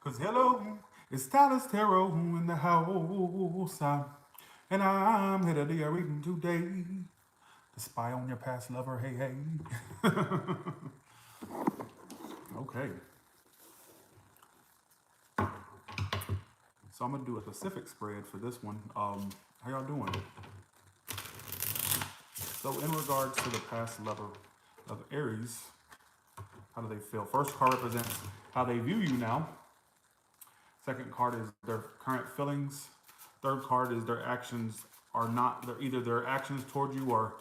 Cause hello, it's Dallas Tarot in the house. And I'm here to do your reading today. To spy on your past lover, hey, hey. Okay, so I'm gonna do a specific spread for this one. How y'all doing? So in regards to the past lover of Aries, how do they feel? First card represents how they view you now. Second card is their current feelings. Third card is their actions are not, they're either their actions toward you or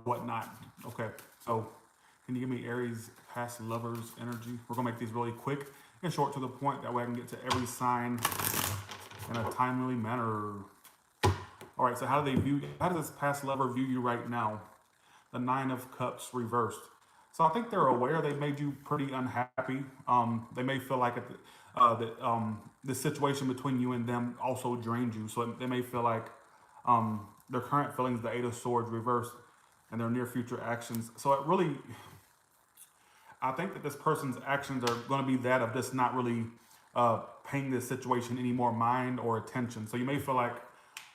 whatnot. Okay, so can you give me Aries past lovers energy? We're gonna make these really quick and short to the point. That way I can get to every sign in a timely manner. All right, so how do they view, how does this past lover view you right now? The Nine of Cups reversed. So I think they're aware they made you pretty unhappy. They may feel like the situation between you and them also drained you. So they may feel like their current feelings, the Eight of Swords reversed, and their near future actions. So it really, I think that this person's actions are going to be that of just not really paying this situation any more mind or attention. So you may feel like,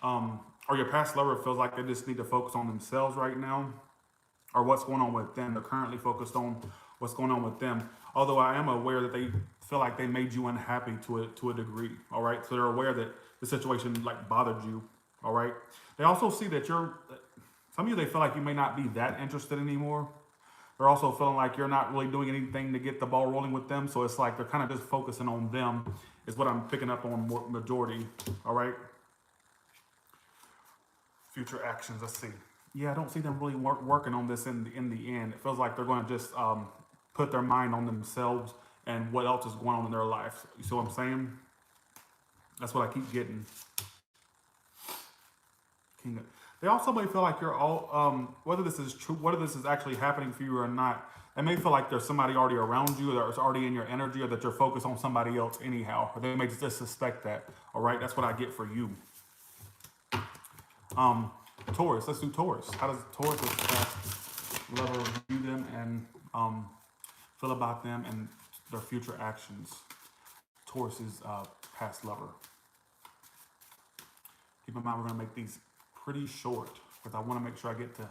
or your past lover feels like they just need to focus on themselves right now or what's going on with them. They're currently focused on what's going on with them. Although I am aware that they feel like they made you unhappy to a degree. All right, so they're aware that the situation like bothered you. All right, they also see that you're. Some of you they feel like you may not be that interested anymore. They're also feeling like you're not really doing anything to get the ball rolling with them. So it's like they're kind of just focusing on them. Is what I'm picking up on majority. All right. Future actions. Let's see. Yeah, I don't see them really working on this in the end. It feels like they're going to just put their mind on themselves and what else is going on in their life. You see what I'm saying? That's what I keep getting. They also may feel like you're all, whether this is true, whether this is actually happening for you or not. They may feel like there's somebody already around you that's already in your energy, or that you're focused on somebody else anyhow. Or they may just suspect that. All right, that's what I get for you. Um, Taurus. Let's do Taurus. How does Taurus level view them and feel about them and their future actions? Taurus's past lover. Keep in mind, we're going to make these pretty short because I want to make sure I get to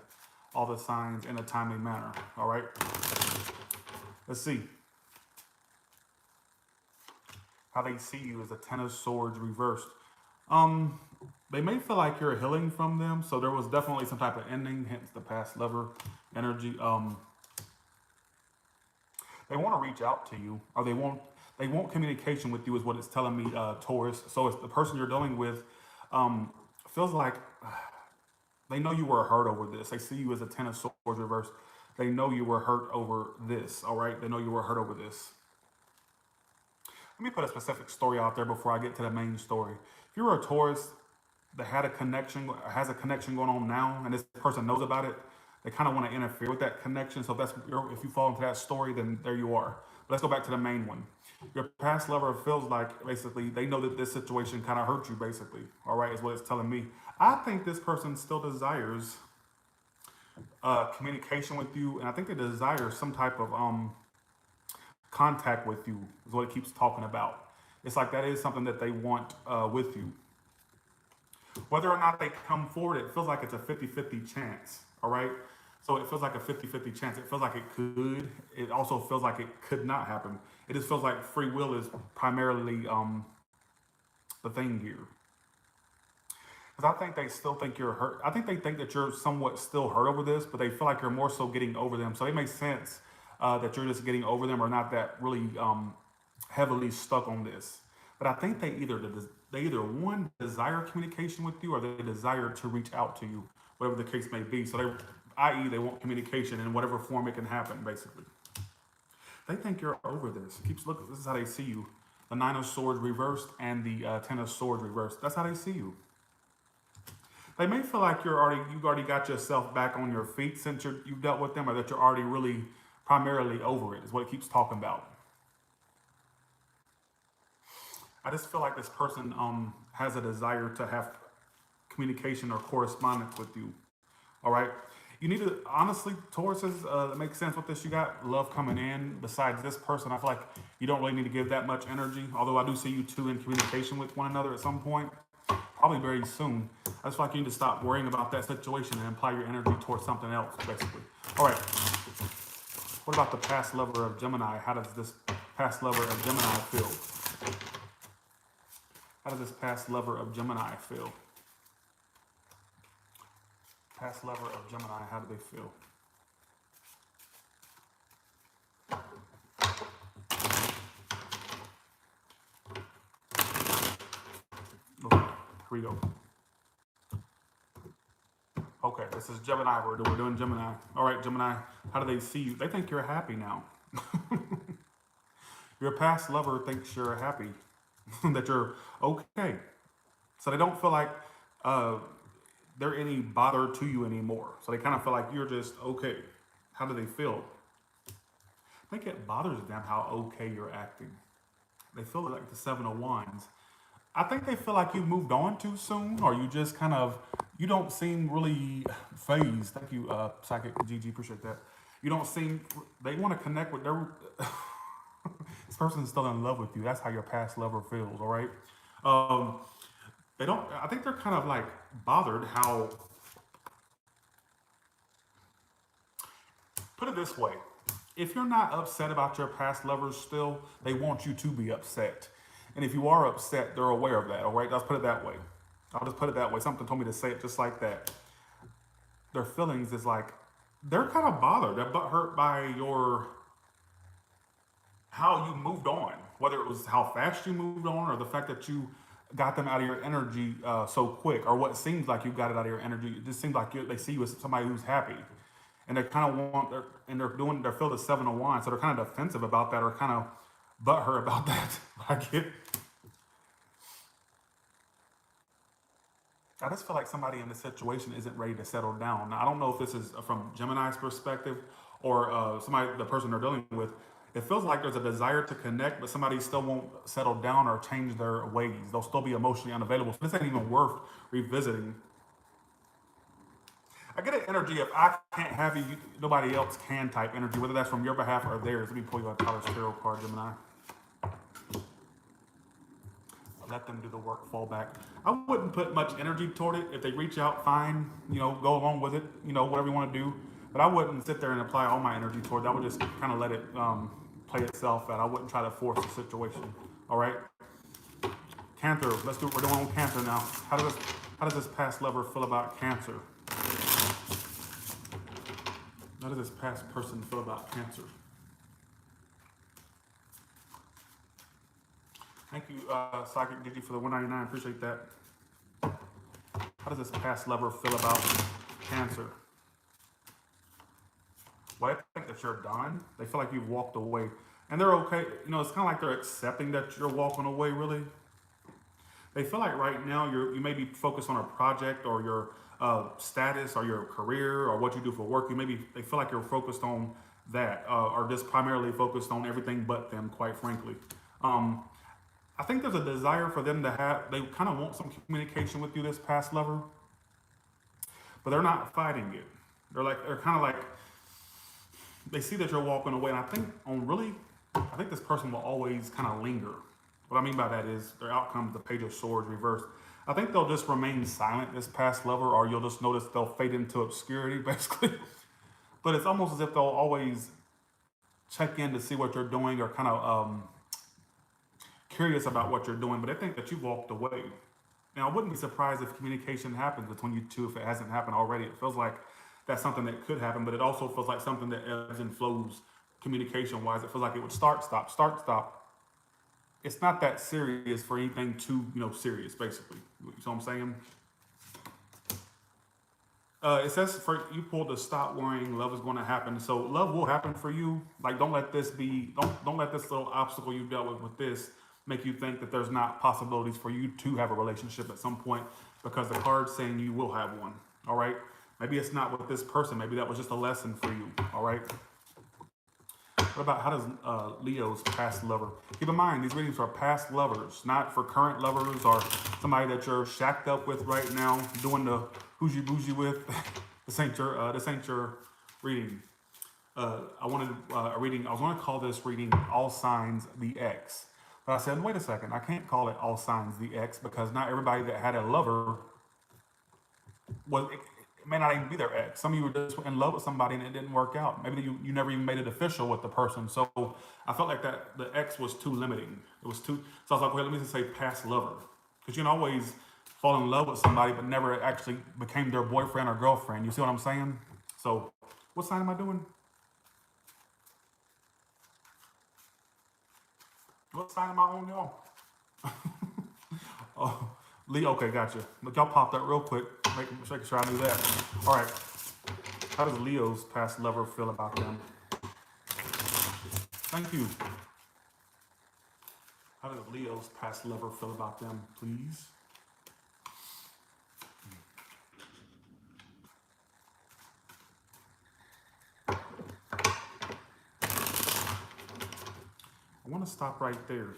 all the signs in a timely manner. All right. Let's see how they see you as a Ten of Swords reversed. Um, they may feel like you're healing from them, so there was definitely some type of ending, hence the past lover energy. They want to reach out to you, or they want communication with you, is what it's telling me, Taurus. So it's the person you're dealing with feels like they know you were hurt over this. They see you as a Ten of Swords reversed. They know you were hurt over this. All right, they know you were hurt over this. Let me put a specific story out there before I get to the main story. If you're a Taurus that had a connection, has a connection going on now, and this person knows about it, they kind of want to interfere with that connection. So if you fall into that story, then there you are. But let's go back to the main one. Your past lover feels like basically they know that this situation kind of hurt you. Basically, all right, is what it's telling me. I think this person still desires communication with you, and I think they desire some type of contact with you. Is what it keeps talking about. It's like that is something that they want with you. Whether or not they come forward, it feels like it's a 50-50 chance. All right. So it feels like a 50-50 chance. It feels like it could. It also feels like it could not happen. It just feels like free will is primarily the thing here. Because I think they still think you're hurt. I think they think that you're somewhat still hurt over this, but they feel like you're more so getting over them. So it makes sense that you're just getting over them or not that really heavily stuck on this. But I think they either one desire communication with you or they desire to reach out to you, whatever the case may be. So i.e., they want communication in whatever form it can happen. Basically, they think you're over this. Keeps looking. This is how they see you: the Nine of Swords reversed and the Ten of Swords reversed. That's how they see you. They may feel like you've already got yourself back on your feet since you've dealt with them, or that you're already really primarily over it. Is what it keeps talking about. I just feel like this person has a desire to have communication or correspondence with you. All right. You need to, honestly, Tauruses, that makes sense with this. You got love coming in. Besides this person, I feel like you don't really need to give that much energy. Although I do see you two in communication with one another at some point, probably very soon. I just feel like you need to stop worrying about that situation and apply your energy towards something else, basically. All right. What about the past lover of Gemini? How does this past lover of Gemini feel? How does this past lover of Gemini feel? Past lover of Gemini, how do they feel? Okay, here we go. Okay, this is Gemini. We're doing Gemini. All right, Gemini, how do they see you? They think you're happy now. Your past lover thinks you're happy, that you're okay. So they don't feel like they're any bother to you anymore. So they kind of feel like you're just okay. How do they feel? I think it bothers them how okay you're acting. They feel like the Seven of Wands. I think they feel like you moved on too soon, or you just kind of, you don't seem really phased. Thank you, Psychic GG, appreciate that. You don't seem, they want to connect with their, this person's still in love with you. That's how your past lover feels, all right? They don't, I think they're kind of like bothered how, put it this way, if you're not upset about your past lovers still, they want you to be upset. And if you are upset, they're aware of that, all right? Let's put it that way. I'll just put it that way. Something told me to say it just like that. Their feelings is like, they're kind of bothered. They're hurt by your, how you moved on. Whether it was how fast you moved on or the fact that you got them out of your energy so quick, or what seems like you got it out of your energy. It just seems like they see you as somebody who's happy. And they kind of want, they're filled with Seven of Wands, so they're kind of defensive about that, or kind of butthurt about that. I just feel like somebody in this situation isn't ready to settle down. Now, I don't know if this is from Gemini's perspective or the person they're dealing with. It feels like there's a desire to connect, but somebody still won't settle down or change their ways. They'll still be emotionally unavailable. So this ain't even worth revisiting. I get an energy, if I can't have you, nobody else can type energy, whether that's from your behalf or theirs. Let me pull you a Tyler Tarot card, Gemini. Let them do the work, fall back. I wouldn't put much energy toward it. If they reach out, fine, go along with it, whatever you want to do. But I wouldn't sit there and apply all my energy toward it. I would just kind of let it play itself out. I wouldn't try to force the situation. All right? Cancer, let's do what we're doing with Cancer now. How does this past lover feel about Cancer? How does this past person feel about Cancer? Thank you, Psychic Digi, for the 199. Appreciate that. How does this past lover feel about Cancer? Well, I think that you're done. They feel like you've walked away. And they're okay. It's kind of like they're accepting that you're walking away, really. They feel like right now you may be focused on a project or your status or your career or what you do for work. They feel like you're focused on that or just primarily focused on everything but them, quite frankly. I think there's a desire for them to they kind of want some communication with you, this past lover, but they're not fighting it. They're kind of like, they see that you're walking away. And I think this person will always kind of linger. What I mean by that is their outcome is the Page of Swords reversed. I think they'll just remain silent, this past lover, or you'll just notice they'll fade into obscurity, basically. But it's almost as if they'll always check in to see what you're doing or kind of curious about what you're doing, but I think that you walked away. Now, I wouldn't be surprised if communication happens between you two if it hasn't happened already. It feels like that's something that could happen, but it also feels like something that ebbs and flows communication-wise. It feels like it would start, stop. It's not that serious for anything too, serious, basically. You know what I'm saying? It says for you pulled the stop worrying, love is going to happen. So love will happen for you. Like, don't let this little obstacle you dealt with this make you think that there's not possibilities for you to have a relationship at some point, because the card's saying you will have one. All right. Maybe it's not with this person. Maybe that was just a lesson for you. All right. What about how does Leo's past lover? Keep in mind, these readings are past lovers, not for current lovers or somebody that you're shacked up with right now, doing the hoogie bougie with. This ain't your reading. I wanted a reading. I was going to call this reading "All Signs the X," but I said, wait a second, I can't call it "All Signs the X" because not everybody that had a lover was. It may not even be their ex. Some of you were just in love with somebody and it didn't work out. Maybe you never even made it official with the person. So I felt like that the X was too limiting. It was too. So I was like, wait, let me just say past lover, because you can always fall in love with somebody but never actually became their boyfriend or girlfriend. You see what I'm saying? So what sign am I doing? What sign am I on, y'all? Oh, Leo. Okay, gotcha. Look, y'all popped up real quick, making sure I knew that. All right. How does Leo's past lover feel about them? Thank you. How does Leo's past lover feel about them, please? I want to stop right there.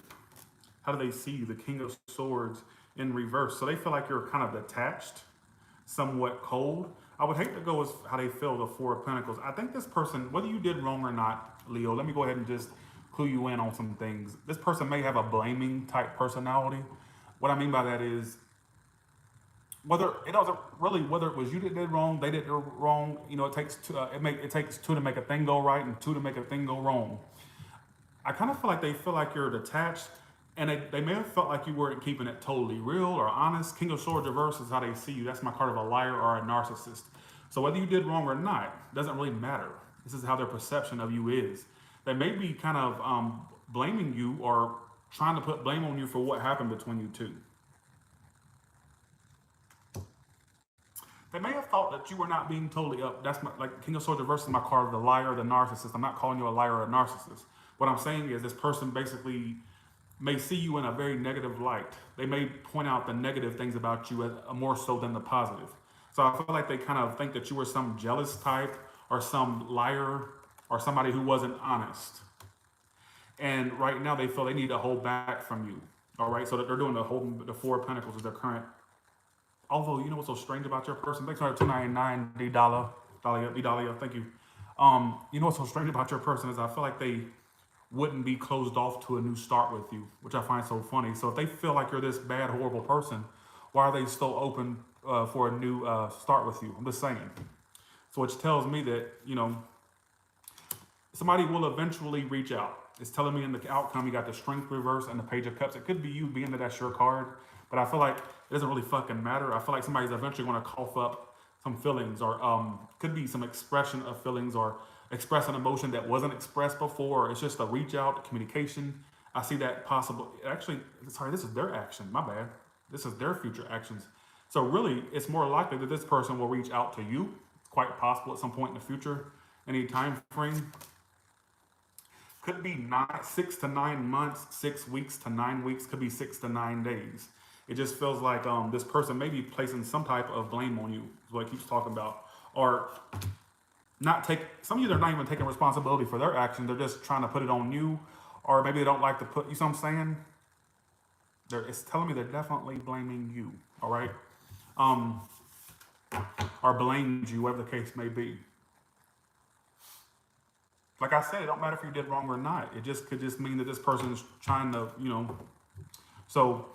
How do they see you? The King of Swords in reverse. So they feel like you're kind of detached, somewhat cold. I would hate to go as how they feel the Four of Pentacles. I think this person, whether you did wrong or not, Leo, let me go ahead and just clue you in on some things. This person may have a blaming type personality. What I mean by that is whether it doesn't really whether it was you that did wrong, they did wrong. You know, it takes two, it takes two to make a thing go right and two to make a thing go wrong. I kind of feel like they feel like you're detached, and they may have felt like you weren't keeping it totally real or honest. King of Swords reverse is how they see you. That's my card of a liar or a narcissist. So whether you did wrong or not doesn't really matter. This is how their perception of you is. They may be kind of blaming you or trying to put blame on you for what happened between you two. They may have thought that you were not being totally up. That's my, like King of Swords reverse is my card of the liar, the narcissist. I'm not calling you a liar or a narcissist. What I'm saying is this person basically may see you in a very negative light. They may point out the negative things about you more so than the positive. So I feel like they kind of think that you were some jealous type or some liar or somebody who wasn't honest. And right now they feel they need to hold back from you. All right, so that they're doing the Four of Pentacles as their current. Although you know what's so strange about your person? Thanks for 299 D Dollar, Dahlia, thank you. You know what's so strange about your person is I feel like they wouldn't be closed off to a new start with you, which I find so funny. So if they feel like you're this bad, horrible person, why are they still open for a new start with you? I'm just saying. So which tells me that, you know, somebody will eventually reach out. It's telling me in the outcome you got the Strength reverse and the Page of Cups. It could be you being that that's your card, but I feel like it doesn't really fucking matter. I feel like somebody's eventually going to cough up some feelings or could be some expression of feelings or express an emotion that wasn't expressed before. It's just a reach out, communication. I see that possible. Actually, sorry, this is their action. My bad. This is their future actions. So really, it's more likely that this person will reach out to you. It's quite possible at some point in the future. Any time frame. Could be 6 to 9 months, 6 weeks to 9 weeks. Could be 6 to 9 days. It just feels like this person may be placing some type of blame on you. Is what it keeps talking about. Or not take, some of you, they're not even taking responsibility for their action. They're just trying to put it on you. Or maybe they don't like to put, you see what I'm saying? It's telling me they're definitely blaming you. All right? Or blamed you, whatever the case may be. Like I said, it don't matter if you did wrong or not. It just could just mean that this person is trying to, you know. So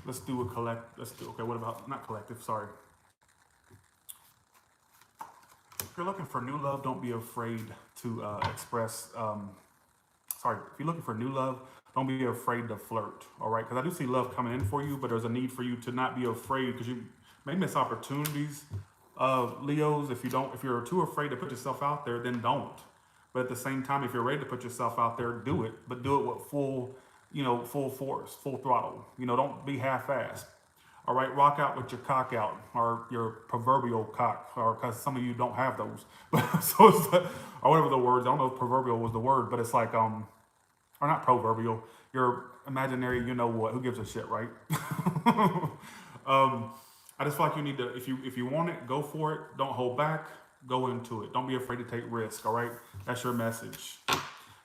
let's do a okay, what about, not collective, sorry. If you're looking for new love, don't be afraid to express, if you're looking for new love, don't be afraid to flirt, all right? Because I do see love coming in for you, but there's a need for you to not be afraid because you may miss opportunities. Leos, if you're too afraid to put yourself out there, then don't. But at the same time, if you're ready to put yourself out there, do it. But do it with full force, full throttle. You know, don't be half-assed. All right, rock out with your cock out, or your proverbial cock, or because some of you don't have those. But so it's or whatever the words. I don't know if proverbial was the word, but it's like or not proverbial. Your imaginary, you know what? Who gives a shit, right? I just feel like you need to, if you want it, go for it. Don't hold back. Go into it. Don't be afraid to take risk, all right? That's your message.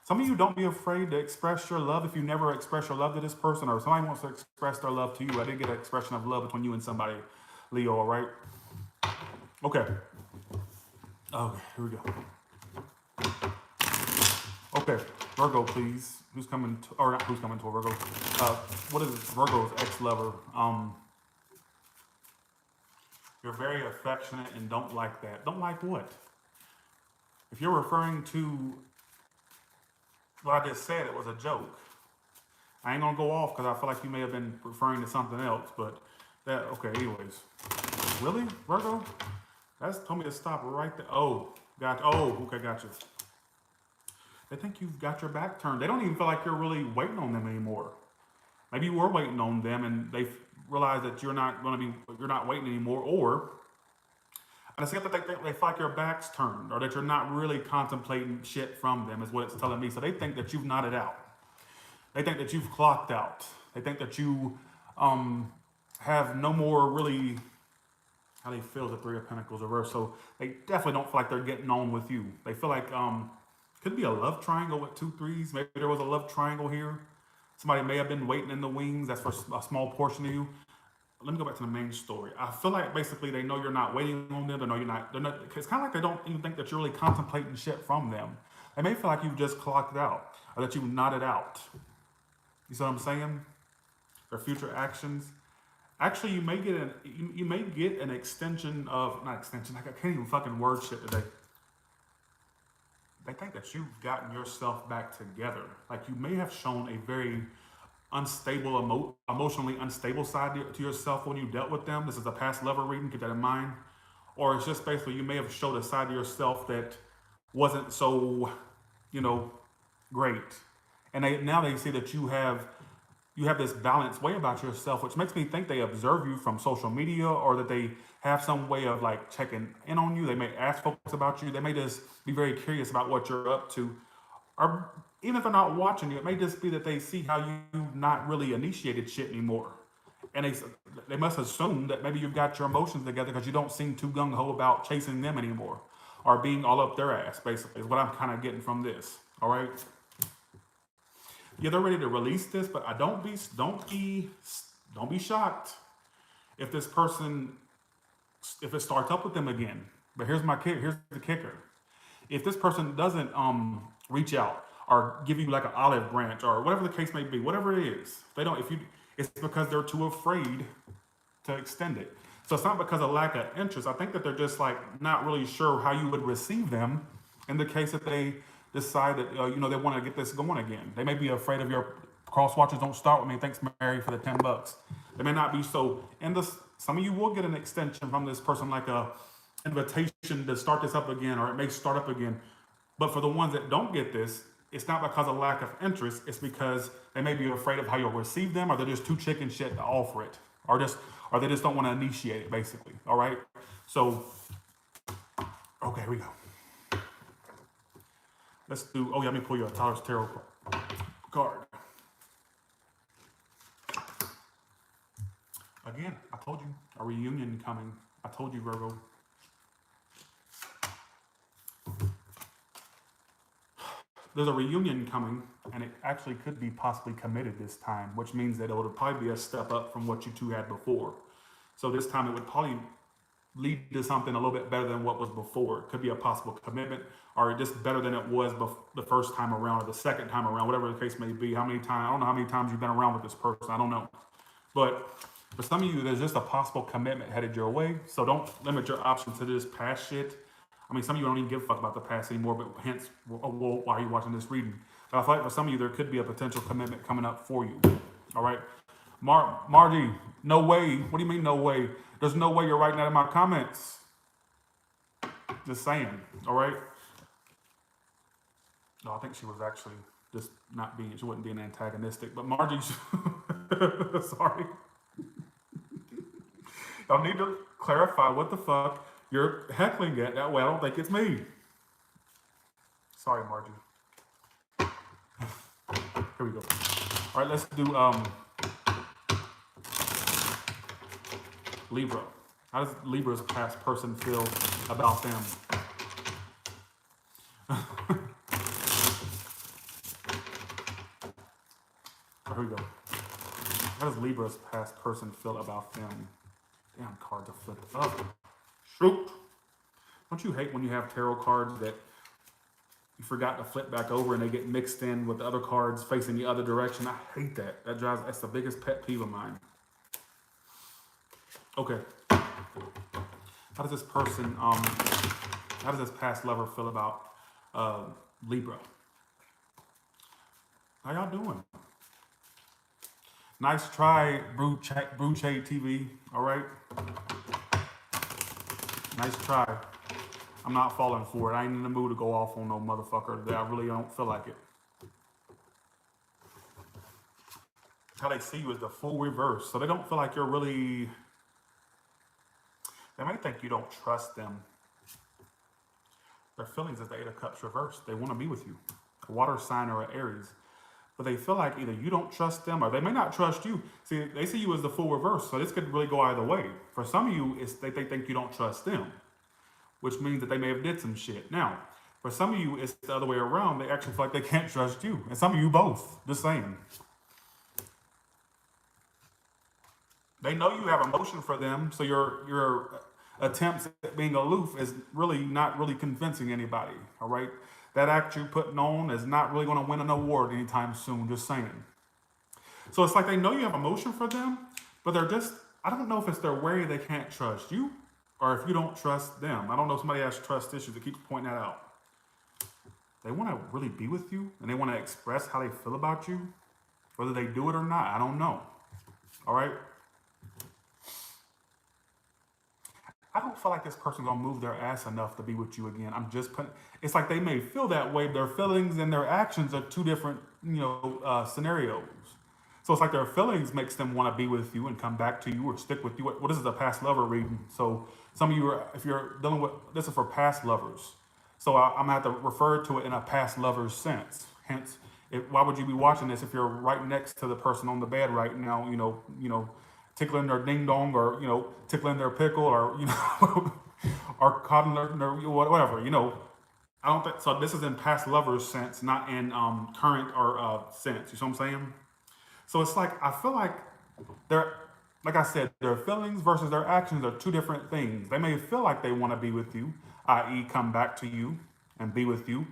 Some of you don't be afraid to express your love. If you never express your love to this person or somebody wants to express their love to you, I did get an expression of love between you and somebody, Leo, all right? Okay. Okay, here we go. Okay, Virgo, please. Who's coming to, or not who's coming to a Virgo? What is Virgo's ex-lover? You're very affectionate and don't like that. Don't like what? If you're referring to what I just said, it was a joke. I ain't gonna go off because I feel like you may have been referring to something else, but that, okay, anyways. Really, Virgo? That's told me to stop right there. Okay, gotcha. They think you've got your back turned. They don't even feel like you're really waiting on them anymore. Maybe you were waiting on them and they realize that you're not waiting anymore, or I just get that they feel like your back's turned or that you're not really contemplating shit from them, is what it's telling me. So they think that you've nodded out. They think that you've clocked out. They think that you have no more really how they feel the Three of Pentacles reversed. So they definitely don't feel like they're getting on with you. They feel like could be a love triangle with 2 3s. Maybe there was a love triangle here. Somebody may have been waiting in the wings. That's for a small portion of you. Let me go back to the main story. I feel like basically they know you're not waiting on them. They know you're not. They're not. It's kind of like they don't even think that you're really contemplating shit from them. They may feel like you've just clocked out or that you've nodded out. You see what I'm saying? Their future actions. Actually, you may get an extension of, not extension. I can't even fucking word shit today. They think that you've gotten yourself back together. Like you may have shown a very unstable, emotionally unstable side to yourself when you dealt with them. This is a past lover reading. Keep that in mind. Or it's just basically you may have showed a side of yourself that wasn't so, great. And now they see that you have this balanced way about yourself, which makes me think they observe you from social media or that they have some way of like checking in on you. They may ask folks about you. They may just be very curious about what you're up to. Or even if they're not watching you, it may just be that they see how you've not really initiated shit anymore. And they must assume that maybe you've got your emotions together because you don't seem too gung-ho about chasing them anymore or being all up their ass, basically, is what I'm kind of getting from this. All right? Yeah, they're ready to release this, but don't be shocked if this person, if it starts up with them again. But here's the kicker: if this person doesn't reach out or give you like an olive branch or whatever the case may be, whatever it is, it's because they're too afraid to extend it. So it's not because of lack of interest. I think that they're just like not really sure how you would receive them in the case that they decide that they want to get this going again. They may be afraid of your cross watchers don't start with me. Thanks, Mary, for the $10. They may not be so. And some of you will get an extension from this person, like a invitation to start this up again, or it may start up again. But for the ones that don't get this, it's not because of lack of interest. It's because they may be afraid of how you'll receive them, or they're just too chicken shit to offer it, or they just don't want to initiate it, basically. All right. So, okay, here we go. Let's do. Oh yeah, let me pull you a Tyler's Tarot card. Again, I told you a reunion coming. I told you, Virgo. There's a reunion coming, and it actually could be possibly committed this time, which means that it would probably be a step up from what you two had before. So this time it would probably lead to something a little bit better than what was before. It could be a possible commitment, or just better than it was the first time around or the second time around, whatever the case may be. I don't know how many times you've been around with this person. I don't know. But for some of you, there's just a possible commitment headed your way. So don't limit your options to this past shit. I mean, some of you don't even give a fuck about the past anymore, but hence, why are you watching this reading? But I feel like for some of you, there could be a potential commitment coming up for you. All right? Margie, no way. What do you mean, no way? There's no way you're writing that in my comments. Just saying. All right? No, I think she was actually just she wasn't being antagonistic. But Margie, sorry. Y'all need to clarify what the fuck you're heckling at. That way I don't think it's me. Sorry, Margie. Here we go. All right, let's do Libra. How does Libra's past person feel about them? Here we go. How does Libra's past person feel about them? Damn, cards are flipped up. Shoot. Don't you hate when you have tarot cards that you forgot to flip back over and they get mixed in with the other cards facing the other direction? I hate that. That's the biggest pet peeve of mine. Okay. How does this person, how does this past lover feel about Libra? How y'all doing? Nice try, Brewshade TV. All right. Nice try. I'm not falling for it. I ain't in the mood to go off on no motherfucker today. I really don't feel like it. How they see you is the full reverse. So they don't feel like you're really, they might think you don't trust them. Their feelings is the Eight of Cups reversed. They want to be with you. A water sign or an Aries. But they feel like either you don't trust them or they may not trust you. See, they see you as the full reverse. So this could really go either way. For some of you, it's they think you don't trust them, which means that they may have did some shit. Now, for some of you, it's the other way around. They actually feel like they can't trust you. And some of you both, just saying. They know you have emotion for them, so your attempts at being aloof is really not really convincing anybody, all right? That act you're putting on is not really going to win an award anytime soon, just saying. So it's like they know you have emotion for them, but they're just, I don't know if it's they're worried they can't trust you or if you don't trust them. I don't know if somebody has trust issues that keeps pointing that out. They want to really be with you and they want to express how they feel about you. Whether they do it or not, I don't know. All right? I don't feel like this person's gonna move their ass enough to be with you again. I'm just putting, it's like they may feel that way, but their feelings and their actions are two different, scenarios. So it's like their feelings makes them want to be with you and come back to you or stick with you. What is a past lover reading? So some of you are, if you're dealing with, this is for past lovers. So I'm gonna have to refer to it in a past lover's sense. Hence, why would you be watching this if you're right next to the person on the bed right now? Tickling their ding dong, or tickling their pickle, or or coddling their whatever. I don't think so. This is in past lovers sense, not in current or sense. You see what I'm saying? So it's like I feel like they're, like I said, their feelings versus their actions are two different things. They may feel like they want to be with you, i.e., come back to you and be with you,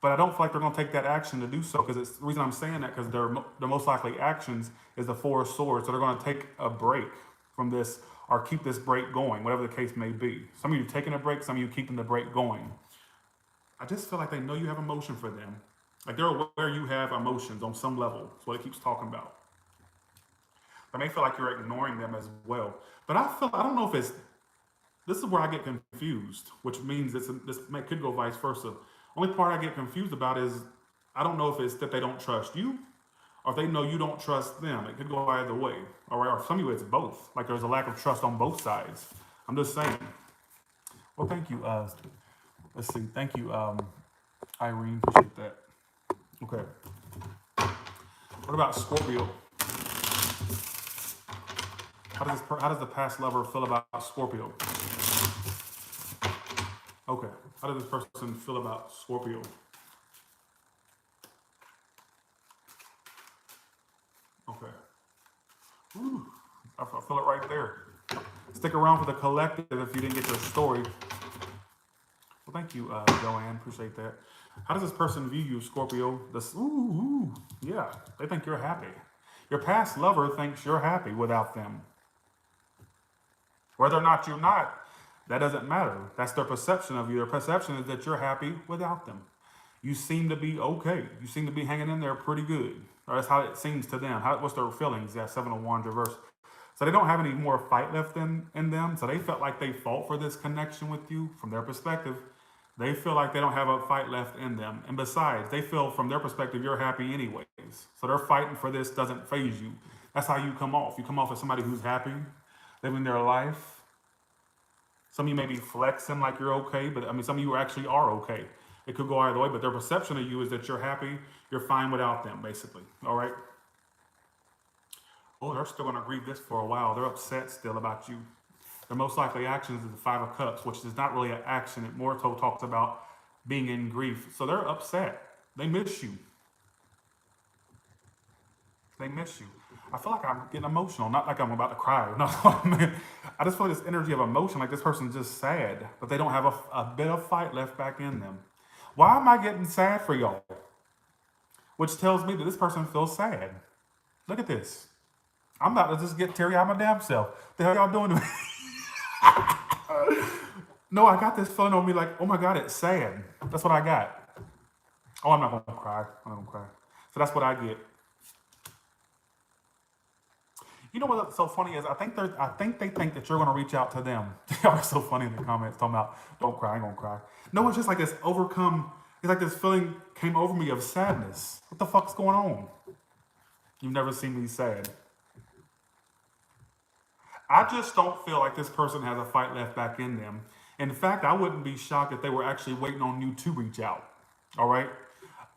but I don't feel like they're going to take that action to do so, because it's the reason I'm saying that, because their most likely actions is the Four of Swords. So they're going to take a break from this or keep this break going, whatever the case may be. Some of you taking a break, some of you keeping the break going. I just feel like they know you have emotion for them. Like they're aware you have emotions on some level. That's what it keeps talking about. They may feel like you're ignoring them as well. But I don't know if it's, this is where I get confused, which means this could go vice versa. Only part I get confused about is, I don't know if it's that they don't trust you or if they know you don't trust them. It could go either way. All right, or some of you it's both. Like there's a lack of trust on both sides. I'm just saying. Well, thank you. Let's see. Thank you, Irene. Appreciate that. Okay. What about Scorpio? How does the past lover feel about Scorpio? Okay. How does this person feel about Scorpio? Okay. Ooh, I feel it right there. Stick around for the collective if you didn't get your story. Well, thank you, Joanne. Appreciate that. How does this person view you, Scorpio? Yeah, they think you're happy. Your past lover thinks you're happy without them. Whether or not you're not, that doesn't matter. That's their perception of you. Their perception is that you're happy without them. You seem to be okay. You seem to be hanging in there pretty good. Or that's how it seems to them. What's their feelings? Yeah, Seven of Wands reverse. So they don't have any more fight left in them. So they felt like they fought for this connection with you. From their perspective, they feel like they don't have a fight left in them. And besides, they feel from their perspective, you're happy anyways. So they're fighting for this doesn't faze you. That's how you come off. You come off as somebody who's happy, living their life. Some of you may be flexing like you're okay, but I mean, some of you actually are okay. It could go either way, but their perception of you is that you're happy, you're fine without them, basically. All right? Oh, they're still going to grieve this for a while. They're upset still about you. Their most likely actions is the Five of Cups, which is not really an action. It more so talks about being in grief. So they're upset. They miss you. They miss you. I feel like I'm getting emotional, not like I'm about to cry. No, I mean, I just feel this energy of emotion, like this person's just sad, but they don't have a bit of fight left back in them. Why am I getting sad for y'all? Which tells me that this person feels sad. Look at this. I'm about to just get teary out my damn self. The hell y'all doing to me? No, I got this feeling on me like, oh my God, it's sad. That's what I got. Oh, I'm not gonna cry. I'm not gonna cry. So that's what I get. You know what's so funny is I think they think that you're gonna reach out to them. Y'all are so funny in the comments talking about don't cry, I ain't gonna cry. No, it's just like this overcome, it's like this feeling came over me of sadness. What the fuck's going on? You've never seen me sad. I just don't feel like this person has a fight left back in them. In fact, I wouldn't be shocked if they were actually waiting on you to reach out. All right?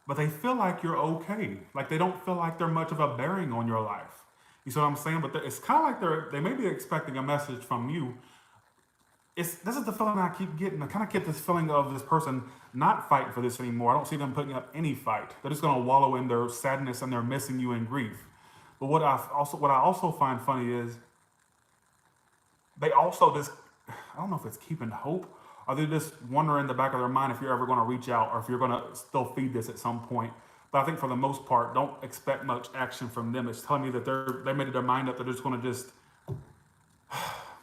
But they feel like you're okay. Like they don't feel like they're much of a bearing on your life. You see what I'm saying? But it's kind of like they may be expecting a message from you. This is the feeling I keep getting. I kind of get this feeling of this person not fighting for this anymore. I don't see them putting up any fight. They're just going to wallow in their sadness and they're missing you in grief. But what I also find funny is they also just, I don't know if it's keeping hope or they're just wondering in the back of their mind if you're ever going to reach out or if you're going to still feed this at some point. But I think for the most part, don't expect much action from them. It's telling me that they made their mind up. They're just going to just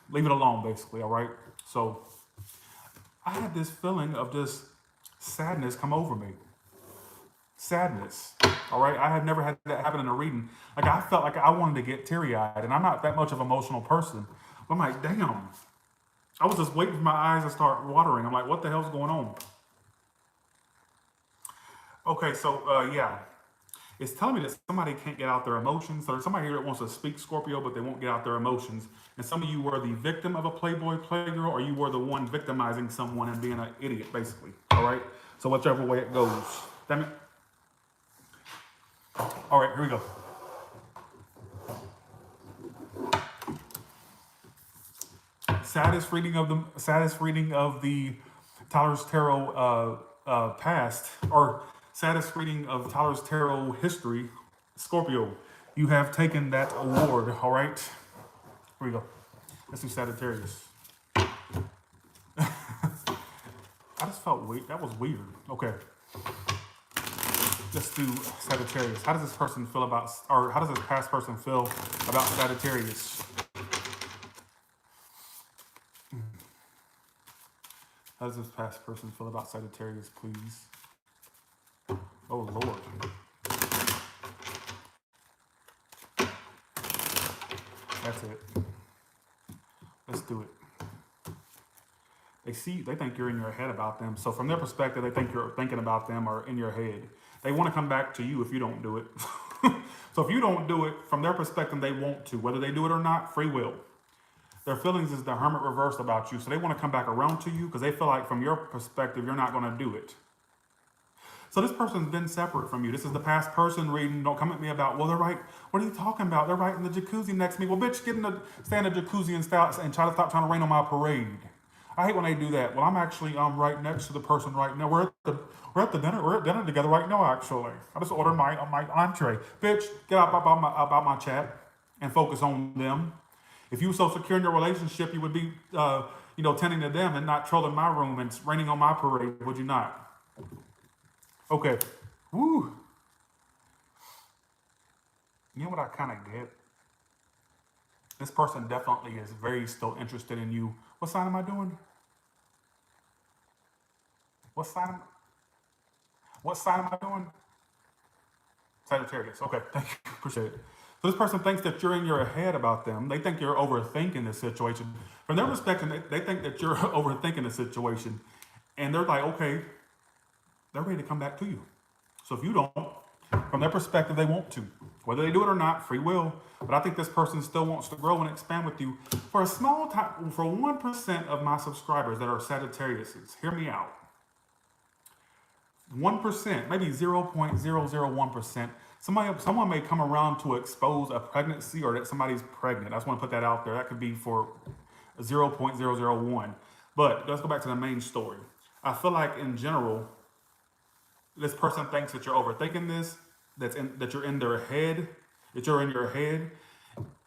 leave it alone, basically. All right. So I had this feeling of just sadness come over me. Sadness. All right. I have never had that happen in a reading. Like I felt like I wanted to get teary eyed, and I'm not that much of an emotional person. But I'm like, damn. I was just waiting for my eyes to start watering. I'm like, what the hell's going on? Okay, so yeah, it's telling me that somebody can't get out their emotions. So there's somebody here that wants to speak Scorpio, but they won't get out their emotions. And some of you were the victim of a Playboy Playgirl, or you were the one victimizing someone and being an idiot, basically. All right. So whichever way it goes. Damn it. All right, here we go. Saddest reading of the Tyler's Tarot past, or saddest reading of Tyler's Tarot history, Scorpio. You have taken that award. All right, here we go. Let's do Sagittarius. I just felt weird. That was weird. Okay. Let's do Sagittarius. How does this person feel about, or how does this past person feel about Sagittarius? How does this past person feel about Sagittarius, please? Oh, Lord. That's it. Let's do it. They think you're in your head about them. So from their perspective, they think you're thinking about them or in your head. They want to come back to you if you don't do it. So if you don't do it, from their perspective, they want to. Whether they do it or not, free will. Their feelings is the hermit reversed about you. So they want to come back around to you because they feel like from your perspective, you're not going to do it. So this person's been separate from you. This is the past person reading. Don't come at me about, well, they're right. What are you talking about? They're right in the jacuzzi next to me. Well, bitch, stay in the jacuzzi and try to stop trying to rain on my parade. I hate when they do that. Well, I'm actually right next to the person right now. We're at dinner together right now, actually. I just ordered my entree. Bitch, get out about my chat and focus on them. If you were so secure in your relationship, you would be, tending to them and not trolling my room and raining on my parade, would you not? Okay. Woo. You know what I kind of get? This person definitely is very still interested in you. What sign am I doing? What sign am I doing? Sagittarius. Okay, thank you. Appreciate it. So this person thinks that you're in your head about them. They think you're overthinking the situation. From their perspective, they think that you're overthinking the situation. And they're like, okay, they're ready to come back to you. So if you don't, from their perspective, they want to. Whether they do it or not, free will. But I think this person still wants to grow and expand with you. For a small time, for 1% of my subscribers that are Sagittariuses, hear me out. 1%, maybe 0.001%. Someone may come around to expose a pregnancy or that somebody's pregnant. I just want to put that out there. That could be for 0.001. But let's go back to the main story. I feel like in general, this person thinks that you're overthinking this, that you're in their head, that you're in your head.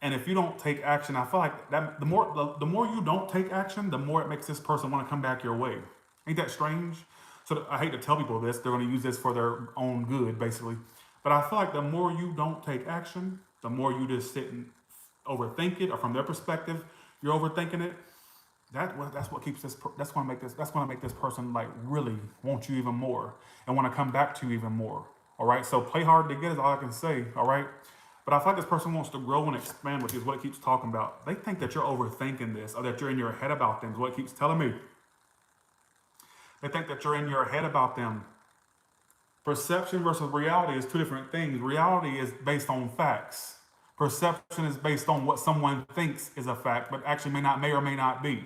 And if you don't take action, I feel like that the more you don't take action, the more it makes this person want to come back your way. Ain't that strange? So I hate to tell people this; they're going to use this for their own good, basically. But I feel like the more you don't take action, the more you just sit and overthink it, or from their perspective, you're overthinking it. That's what keeps this. That's going to make this. That's going to make this person like really want you even more and want to come back to you even more. All right. So play hard to get is all I can say. All right. But I feel like this person wants to grow and expand, which is what it keeps talking about. They think that you're overthinking this or that you're in your head about them, is what it keeps telling me. They think that you're in your head about them. Perception versus reality is two different things. Reality is based on facts. Perception is based on what someone thinks is a fact, but actually may or may not be.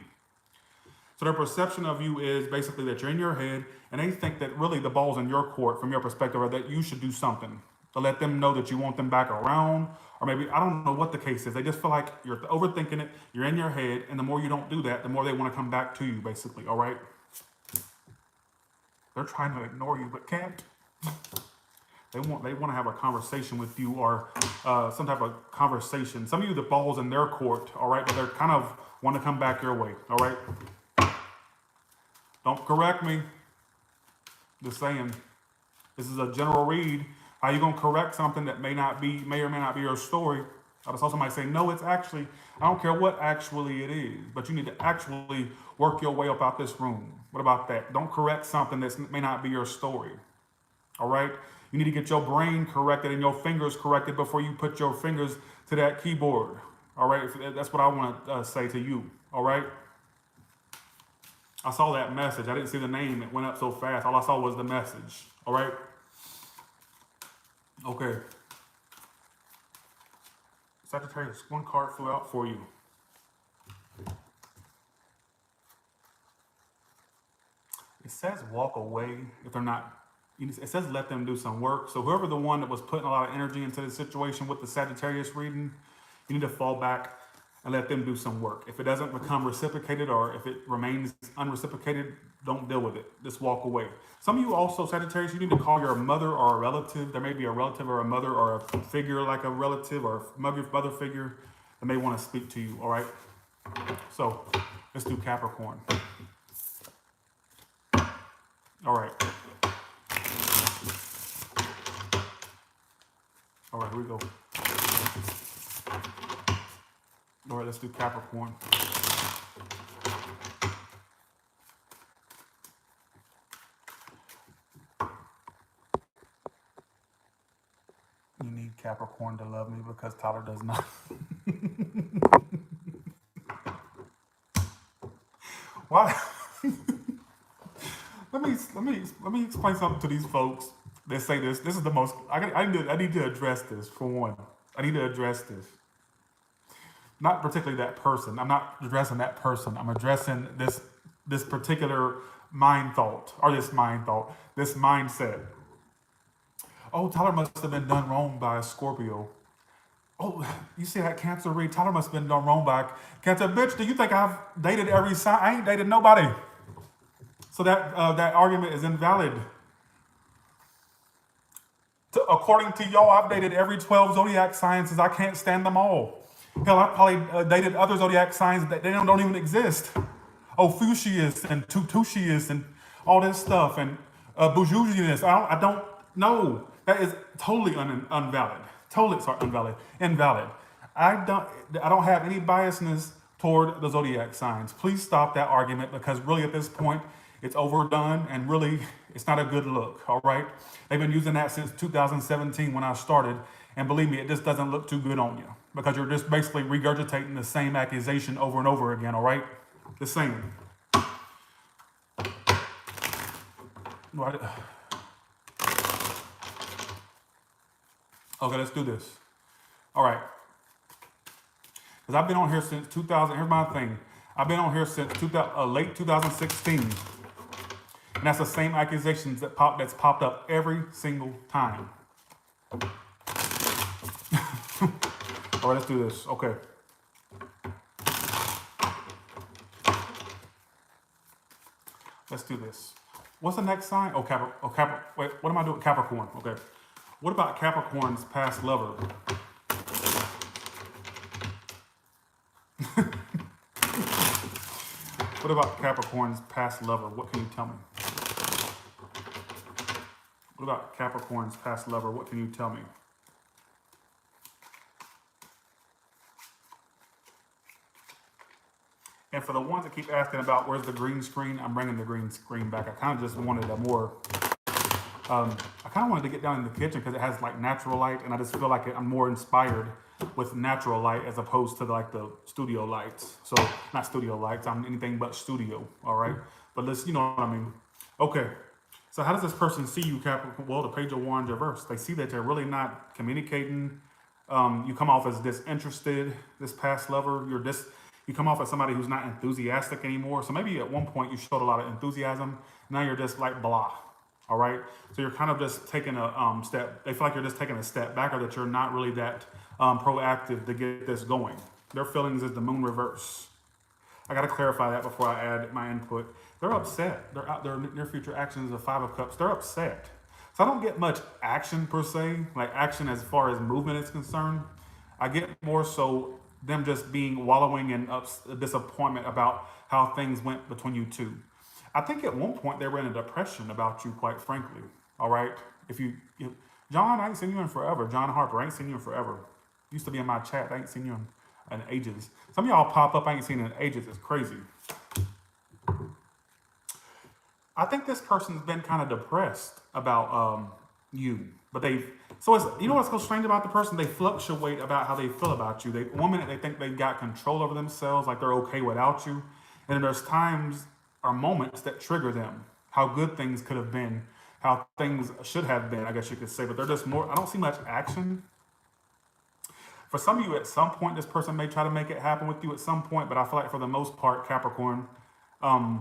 So their perception of you is basically that you're in your head, and they think that really the ball's in your court from your perspective, or that you should do something to let them know that you want them back around, or maybe I don't know what the case is. They just feel like you're overthinking it, you're in your head, and the more you don't do that, the more they want to come back to you, basically. All right? They're trying to ignore you, but can't. They want to have a conversation with you, or some type of conversation. Some of you, the ball's in their court, all right, but they're kind of want to come back your way, all right? Don't correct me. Just saying. This is a general read. How you gonna correct something that may or may not be your story? I just saw somebody say, no, it's actually, I don't care what actually it is, but you need to actually work your way up out this room. What about that? Don't correct something that may not be your story. All right? You need to get your brain corrected and your fingers corrected before you put your fingers to that keyboard. All right? That's what I want to say to you. All right? I saw that message. I didn't see the name. It went up so fast. All I saw was the message. All right? Okay. Sagittarius, one card flew out for you. It says walk away if they're not. It says let them do some work. So whoever the one that was putting a lot of energy into the situation with the Sagittarius reading, you need to fall back and let them do some work. If it doesn't become reciprocated, or if it remains unreciprocated, don't deal with it. Just walk away. Some of you also, Sagittarius, you need to call your mother or a relative. There may be a relative or a mother or a figure like a relative or a mother figure that may want to speak to you, all right? So let's do Capricorn. All right. All right, here we go. All right, let's do Capricorn. You need Capricorn to love me because Tyler does not. Why? let me explain something to these folks that say this. This is the most. I need to address this for one. I need to address this. Not particularly that person. I'm not addressing that person. I'm addressing this particular mind thought, or this mindset. Oh, Tyler must have been done wrong by a Scorpio. Oh, you see that Cancer read? Tyler must have been done wrong by a Cancer. Bitch, do you think I've dated every sign? I ain't dated nobody. So that argument is invalid. According to y'all, I've dated every 12 zodiac signs, I can't stand them all. Hell, I've probably dated other zodiac signs that they don't even exist. Ophiuchus and Tutusius and all this stuff, and Bujugius. I don't know. That is totally invalid. Invalid. I don't have any biasness toward the zodiac signs. Please stop that argument, because really at this point it's overdone, and really it's not a good look. All right, they've been using that since 2017 when I started, and believe me, it just doesn't look too good on you, because you're just basically regurgitating the same accusation over and over again. All right, the same. Right. Okay, let's do this. All right. Because I've been on here since 2000. Here's my thing. I've been on here since late 2016. And that's the same accusations that's popped up every single time. All right, let's do this. Okay. Let's do this. What's the next sign? Oh, Wait, what am I doing? Capricorn. Okay. What about Capricorn's past lover? What about Capricorn's past lover? What can you tell me? What about Capricorn's past lover? What can you tell me? And for the ones that keep asking about where's the green screen, I'm bringing the green screen back. I kind of just wanted a more, I kind of wanted to get down in the kitchen because it has like natural light, and I just feel like I'm more inspired with natural light as opposed to like the studio lights. So not studio lights, I'm anything but studio, all right? But let's, you know what I mean. Okay, so how does this person see you, Capricorn? Well, the Page of Wands reverse. They see that you're really not communicating. You come off as disinterested, this past lover. You come off as somebody who's not enthusiastic anymore. So maybe at one point you showed a lot of enthusiasm. Now you're just like blah. All right. So you're kind of just taking a step. They feel like you're just taking a step back, or that you're not really that proactive to get this going. Their feelings is the moon reverse. I got to clarify that before I add my input. They're upset. Their near future actions is the Five of Cups. They're upset. So I don't get much action per se, like action as far as movement is concerned. I get more so them just being wallowing in disappointment about how things went between you two. I think at one point they were in a depression about you, quite frankly. All right. John, I ain't seen you in forever. John Harper, I ain't seen you in forever. Used to be in my chat. I ain't seen you in ages. Some of y'all pop up, I ain't seen in ages. It's crazy. I think this person's been kind of depressed about you, but you know what's so strange about the person? They fluctuate about how they feel about you. One minute they think they've got control over themselves, like they're okay without you, and then there's times or moments that trigger them, how good things could have been, how things should have been, I guess you could say. But they're just more. I don't see much action. For some of you, at some point, this person may try to make it happen with you at some point, but I feel like for the most part, Capricorn, I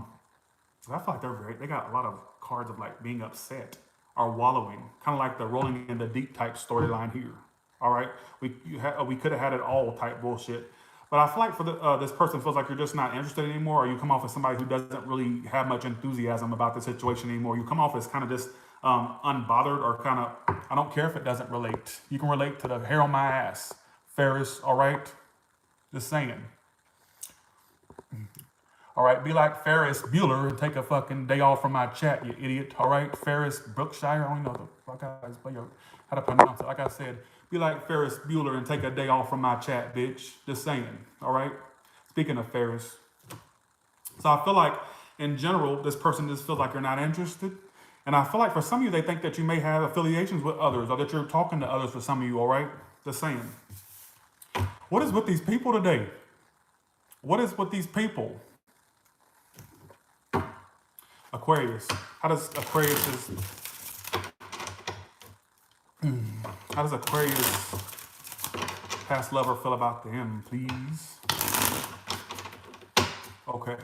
feel like they got a lot of cards of like being upset or wallowing, kind of like the rolling in the deep type storyline here. All right, we could have had it all type bullshit, but I feel like for this person feels like you're just not interested anymore, or you come off as somebody who doesn't really have much enthusiasm about the situation anymore. You come off as kind of just unbothered, or kind of, I don't care if it doesn't relate. You can relate to the hair on my ass, Ferris. All right, just saying. All right, be like Ferris Bueller and take a fucking day off from my chat, you idiot. All right, Ferris Brookshire, I don't know how to pronounce it. Like I said, be like Ferris Bueller and take a day off from my chat, bitch. Just saying, all right? Speaking of Ferris. So I feel like, in general, this person just feels like you're not interested. And I feel like for some of you, they think that you may have affiliations with others, or that you're talking to others for some of you, all right? Just saying. What is with these people today? What is with these people? Aquarius. How does Aquarius past lover feel about them, please? Okay.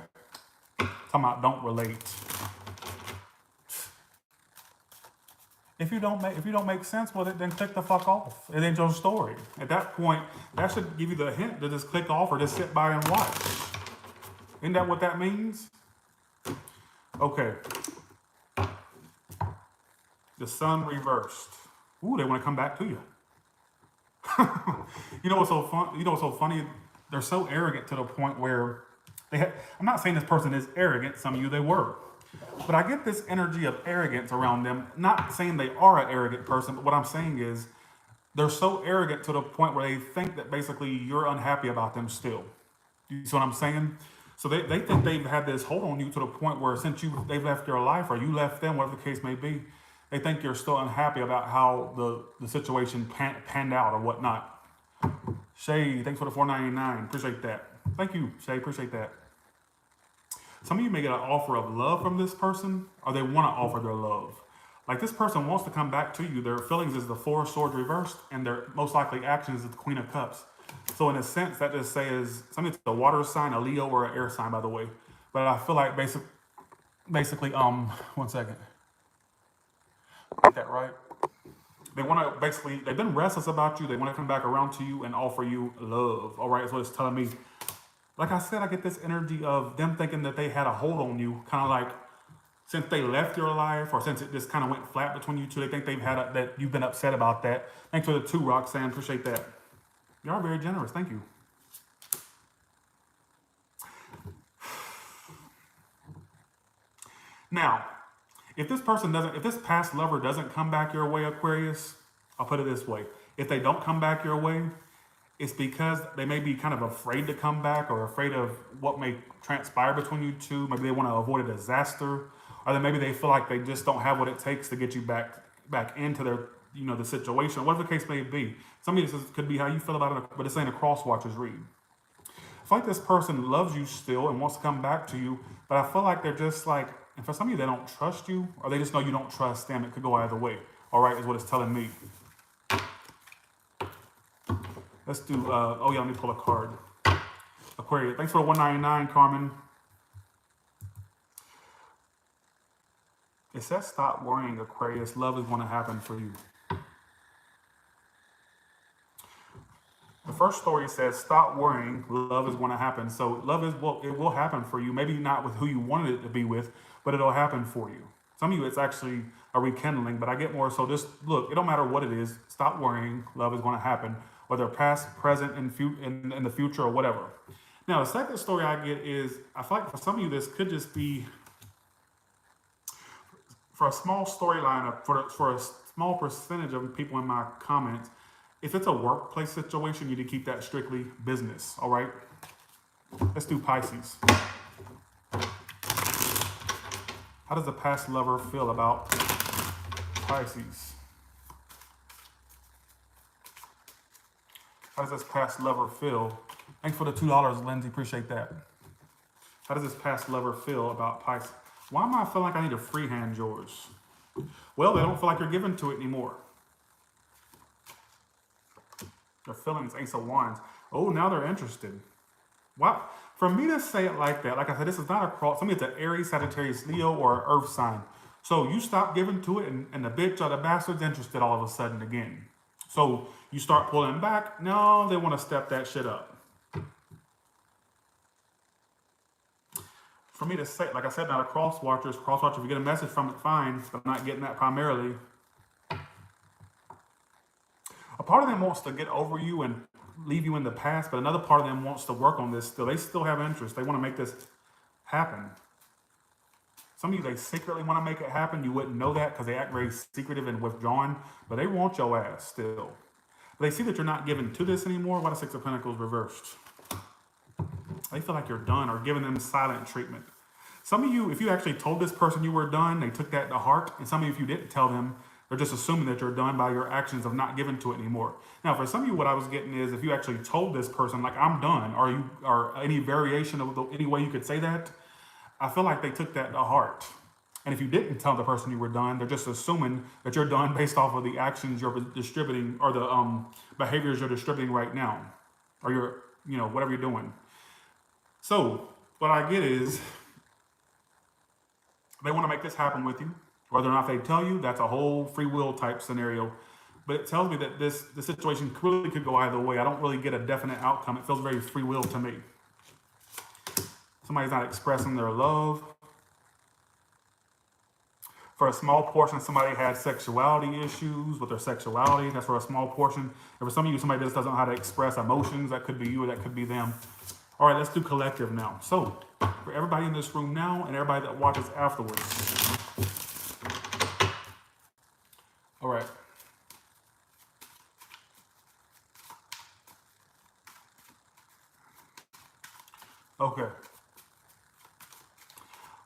Talking about don't relate. If you don't make sense with it, then click the fuck off. It ain't your story. At that point, that should give you the hint to just click off or just sit by and watch. Isn't that what that means? Okay. The Sun reversed. Ooh, they want to come back to you. You know what's so fun? You know what's so funny? They're so arrogant to the point where I'm not saying this person is arrogant. Some of you they were, but I get this energy of arrogance around them. Not saying they are an arrogant person, but what I'm saying is they're so arrogant to the point where they think that basically you're unhappy about them still. You see what I'm saying? So they think they've had this hold on you to the point where since they've left your life, or you left them, whatever the case may be, they think you're still unhappy about how the situation panned out or whatnot. Shay, thanks for the $4.99. Appreciate that. Thank you, Shay. Appreciate that. Some of you may get an offer of love from this person, or they want to offer their love. Like this person wants to come back to you. Their feelings is the Four of Swords reversed, and their most likely actions is the Queen of Cups. So in a sense, that just says something to a water sign, a Leo, or an air sign, by the way. But I feel like basically, 1 second. Get that right. They want to they've been restless about you. They want to come back around to you and offer you love. All right, that's what it's telling me. Like I said, I get this energy of them thinking that they had a hold on you, kind of like since they left your life, or since it just kind of went flat between you two. They think they've had that you've been upset about that. Thanks for the 2, Roxanne. Appreciate that. You are very generous. Thank you. Now, if this person doesn't, if this past lover doesn't come back your way, Aquarius, I'll put it this way. If they don't come back your way, it's because they may be kind of afraid to come back or afraid of what may transpire between you two. Maybe they want to avoid a disaster, or then maybe they feel like they just don't have what it takes to get you back into their, the situation, whatever the case may be. Some of this could be how you feel about it, but it's ain't a cross watchers read. I feel like this person loves you still and wants to come back to you, but I feel like they're just like, and for some of you, they don't trust you, or they just know you don't trust them. It could go either way. All right, is what it's telling me. Let's do, let me pull a card. Aquarius, thanks for the 199, Carmen. It says stop worrying, Aquarius. Love is going to happen for you. The first story says stop worrying, love is going to happen. So love it will happen for you. Maybe not with who you wanted it to be with, but it'll happen for you. Some of you, it's actually a rekindling, but I get more. So just look, it don't matter what it is. Stop worrying, love is going to happen, whether past, present, in the future, or whatever. Now, the second story I get is, I feel like for some of you, this could just be for a small storyline, for a small percentage of people in my comments. If it's a workplace situation, you need to keep that strictly business, all right? Let's do Pisces. How does a past lover feel about Pisces? How does this past lover feel? Thanks for the $2, Lindsay. Appreciate that. How does this past lover feel about Pisces? Why am I feeling like I need to freehand yours? Well, they don't feel like you're given to it anymore. Their feelings, Ace of Wands. Oh, now they're interested. Wow. For me to say it like that, like I said, this is not a cross. Somebody, it's an Aries, Sagittarius, Leo, or an Earth sign. So you stop giving to it, and the bitch or the bastard's interested all of a sudden again. So you start pulling back. No, they want to step that shit up. For me to say, like I said, not a cross watcher. If you get a message from it, fine. But I'm not getting that primarily. A part of them wants to get over you and leave you in the past, but another part of them wants to work on this still. They still have interest. They want to make this happen. Some of you, they secretly want to make it happen. You wouldn't know that because they act very secretive and withdrawn, but they want your ass still. But they see that you're not given to this anymore. Why the Six of Pentacles reversed? They feel like you're done or giving them silent treatment. Some of you, if you actually told this person you were done, they took that to heart. And some of you, if you didn't tell them, they're just assuming that you're done by your actions of not giving to it anymore. Now, for some of you, what I was getting is if you actually told this person, like, I'm done, or any variation of any way you could say that, I feel like they took that to heart. And if you didn't tell the person you were done, they're just assuming that you're done based off of the actions you're distributing or the behaviors you're distributing right now, or whatever you're doing. So what I get is they want to make this happen with you. Whether or not they tell you, that's a whole free will type scenario. But it tells me that the situation really could go either way. I don't really get a definite outcome. It feels very free will to me. Somebody's not expressing their love. For a small portion, somebody had sexuality issues with their sexuality. That's for a small portion. And for some of you, somebody just doesn't know how to express emotions. That could be you or that could be them. All right, let's do collective now. So for everybody in this room now and everybody that watches afterwards. All right. Okay.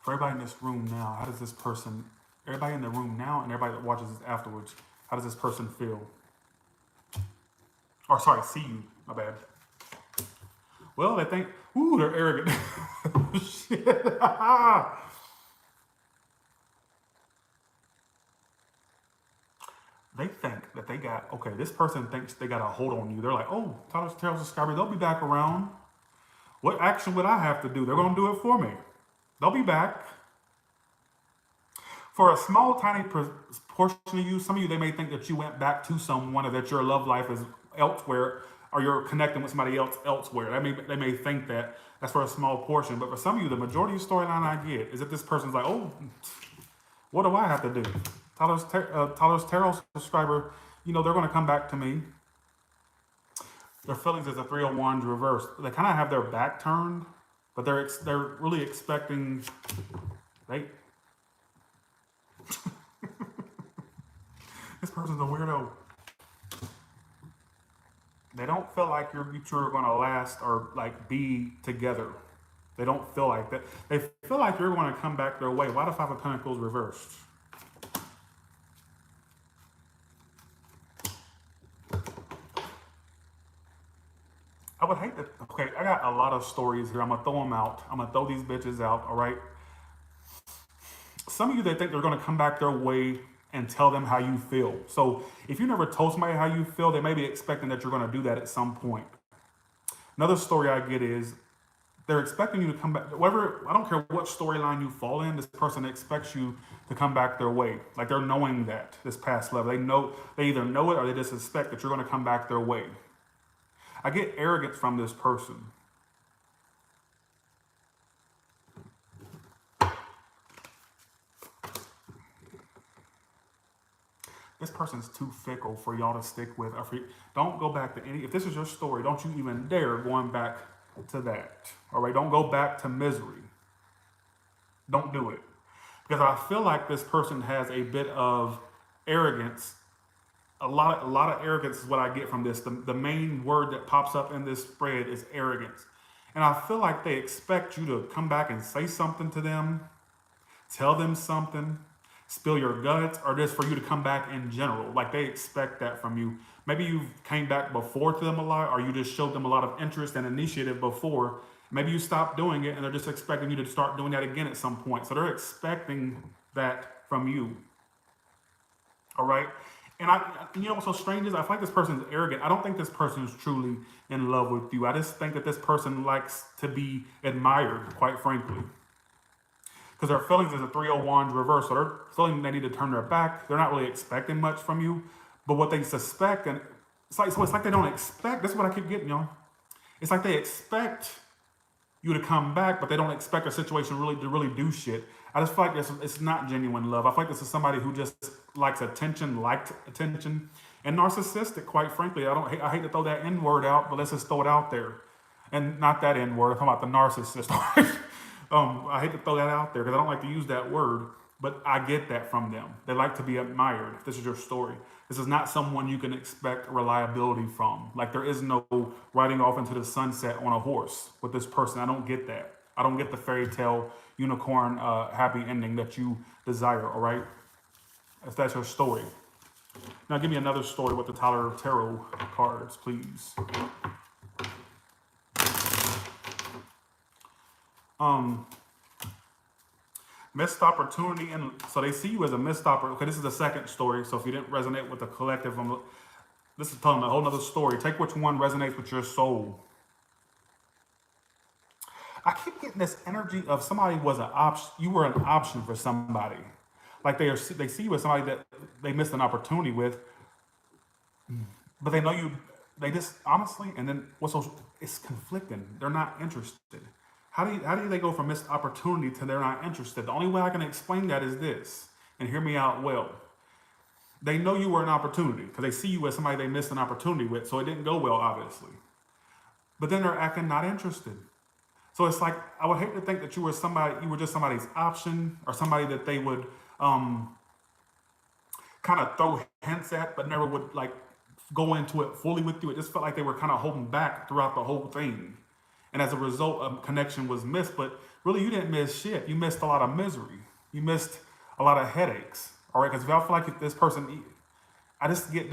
For everybody in this room now, how does this person, everybody in the room now and everybody that watches this afterwards, how does this person feel? Or sorry, see you, my bad. Well, they think, ooh, they're arrogant. Shit. They think that they got, okay, this person thinks they got a hold on you. They're like, oh, Tyler's Tarot subscriber, they'll be back around. What action would I have to do? They're going to do it for me. They'll be back. For a small, tiny portion of you, some of you, they may think that you went back to someone or that your love life is elsewhere or you're connecting with somebody else elsewhere. They may think that. That's for a small portion. But for some of you, the majority of the storyline I get is that this person's like, oh, what do I have to do? Tyler's Tarot subscriber, they're going to come back to me. Their feelings is a 3 of Wands reversed. They kind of have their back turned, but they're really expecting, This person's a weirdo. They don't feel like you two are gonna last or like be together. They don't feel like that. They feel like you're going to come back their way. Why the Five of Pentacles reversed? I would hate that. Okay, I got a lot of stories here. I'm going to throw them out. I'm going to throw these bitches out, all right? Some of you, they think they're going to come back their way and tell them how you feel. So if you never told somebody how you feel, they may be expecting that you're going to do that at some point. Another story I get is they're expecting you to come back. Whatever, I don't care what storyline you fall in, this person expects you to come back their way. Like they're knowing that, this past love. They either know it or they just expect that you're going to come back their way. I get arrogance from this person. This person's too fickle for y'all to stick with. Don't go back to any, if this is your story, don't you even dare going back to that. All right, don't go back to misery. Don't do it. Because I feel like this person has a bit of arrogance. A lot of arrogance is what I get from this. The main word that pops up in this spread is arrogance. And I feel like they expect you to come back and say something to them, tell them something, spill your guts, or just for you to come back in general. Like they expect that from you. Maybe you came back before to them a lot, or you just showed them a lot of interest and initiative before. Maybe you stopped doing it and they're just expecting you to start doing that again at some point. So they're expecting that from you. All right? And you know what's so strange is I feel like this person is arrogant. I don't think this person is truly in love with you. I just think that this person likes to be admired, quite frankly. Because their feelings is a 3 of Wands reverse. So they're feeling they need to turn their back. They're not really expecting much from you. But what they suspect, and it's like they don't expect, this is what I keep getting, y'all. It's like they expect you to come back, but they don't expect a situation to really do shit. I just feel like it's not genuine love. I feel like this is somebody who just likes attention, liked attention, and narcissistic, quite frankly. I hate to throw that N word out, but let's just throw it out there. And not that N word, I'm talking about the narcissist. I hate to throw that out there because I don't like to use that word, but I get that from them. They like to be admired. If this is your story. This is not someone you can expect reliability from. Like there is no riding off into the sunset on a horse with this person. I don't get that. I don't get the fairy tale unicorn happy ending that you desire, all right? If that's your story. Now give me another story with the Tower of Tarot cards, please. Missed opportunity, and so they see you as a missed opportunity. Okay, this is the second story, so if you didn't resonate with the collective, this is telling a whole nother story. Take which one resonates with your soul. I keep getting this energy of somebody was an option. You were an option for somebody. Like they see you as somebody that they missed an opportunity with, but they know you. They just honestly, and then it's conflicting. They're not interested. How do they go from missed opportunity to they're not interested? The only way I can explain that is this, and hear me out well. They know you were an opportunity because they see you as somebody they missed an opportunity with, so it didn't go well, obviously. But then they're acting not interested. So it's like, I would hate to think that you were just somebody's option or somebody that they would kind of throw hints at, but never would like go into it fully with you. It just felt like they were kind of holding back throughout the whole thing. And as a result, a connection was missed. But really, you didn't miss shit. You missed a lot of misery. You missed a lot of headaches. All right, because if I feel like if this person, I just get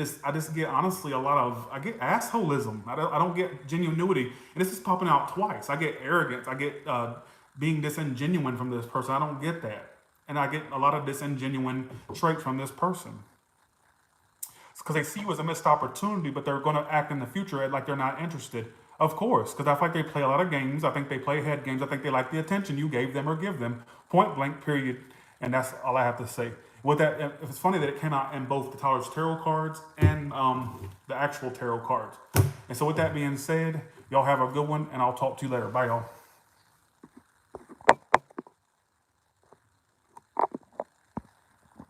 honestly I get assholism. I don't get genuinity. And this is popping out twice. I get arrogance. I get being disingenuine from this person. I don't get that. And I get a lot of disingenuine traits from this person. It's because they see you as a missed opportunity, but they're going to act in the future like they're not interested. Of course, because I feel like they play a lot of games. I think they play head games. I think they like the attention you gave them or give them. Point blank, period. And that's all I have to say. With that, it's funny that it came out in both the Tower's Tarot cards and the actual tarot cards. And so with that being said, y'all have a good one, and I'll talk to you later. Bye, y'all.